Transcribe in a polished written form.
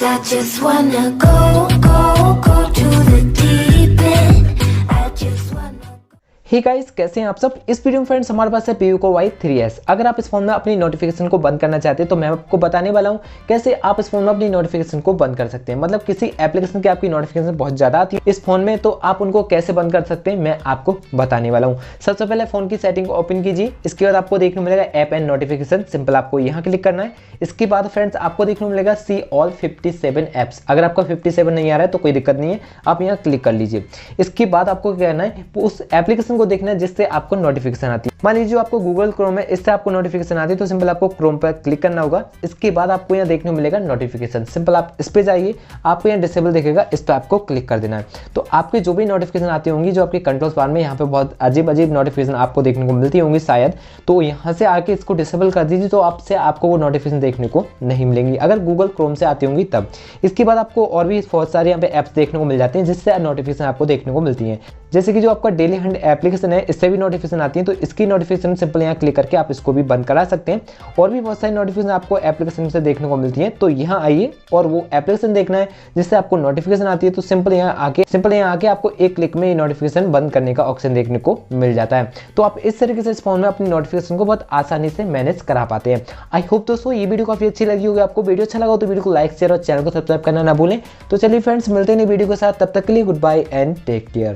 'Cause I just wanna go to the deep end. I just wanna. Hey guys, कैसे हैं आप सब। इस वीडियो में फ्रेंड्स हमारे पास है Vivo Y3s। अगर आप इस फोन में अपनी नोटिफिकेशन को बंद करना चाहते हैं तो मैं आपको बताने वाला हूं कैसे आप इस फोन में अपनी नोटिफिकेशन को बंद कर सकते हैं। मतलब किसी एप्लीकेशन की आपकी नोटिफिकेशन बहुत ज़्यादा आती है इस फोन में, तो आप उनको कैसे बंद कर सकते हैं मैं आपको बताने वाला हूँ। सबसे पहले फोन की सेटिंग ओपन कीजिए। इसके बाद आपको देखने को मिलेगा ऐप एंड नोटिफिकेशन, सिंपल आपको यहाँ क्लिक करना है। इसके बाद फ्रेंड्स आपको देखने को मिलेगा सी ऑल 57 एप्स। अगर आपका 57 नहीं आ रहा है तो कोई दिक्कत नहीं है, आप यहाँ क्लिक कर लीजिए। इसके बाद आपको क्या करना है, उस एप्लीकेशन को देखना है जिससे आपको नोटिफिकेशन आती है। मान लीजिए आपको गूगल क्रोम है, इससे आपको नोटिफिकेशन आती है तो सिंपल आपको क्रोम पर क्लिक करना होगा। इसके बाद आपको यहाँ देखने को मिलेगा नोटिफिकेशन, सिंपल आप इस पे जाइए, आपको यहाँ डिसेबल दिखेगा, इस पर आपको क्लिक कर देना है। तो आपकी जो भी नोटिफिकेशन आती होंगी, जो आपके कंट्रोल्स बार में यहाँ पे बहुत अजीब अजीब नोटिफिकेशन आपको देखने को मिलती होंगी शायद, तो यहाँ से आके इसको डिसेबल कर दीजिए, तो आपसे आपको वो नोटिफिकेशन देखने को नहीं मिलेंगी अगर गूगल क्रोम से आती होंगी तब। इसके बाद आपको और भी बहुत सारे यहाँ पे ऐप्स देखने को मिल जाते हैं जिससे नोटिफिकेशन आपको देखने को मिलती है। जैसे कि जो आपका डेली हंड एप्लीकेशन है, इससे भी नोटिफिकेशन आती है, तो इसकी नोटिफिकेशन सिंपल यहाँ क्लिक करके आप इसको भी बंद करा सकते हैं। और भी बहुत सारी नोटिफिकेशन आपको एप्लीकेशन से देखने को मिलती है, तो यहाँ आइए और वो एप्लीकेशन देखना है जिससे आपको नोटिफिकेशन आती है, तो सिंपल यहाँ आके आपको एक क्लिक में ये नोटिफिकेशन बंद करने का ऑप्शन देखने को मिल जाता है। तो आप इस तरीके से इस फोन में अपनी नोटिफिकेशन को बहुत आसानी से मैनेज करा पाते हैं। आई होप दोस्तों ये वीडियो काफी अच्छी लगी होगी आपको। वीडियो अच्छा लगा तो वीडियो को लाइक शेयर और चैनल को सब्सक्राइब करना ना भूलें। तो चलिए फ्रेंड्स, मिलते हैं नई वीडियो के साथ, तब तक के लिए goodbye and take care.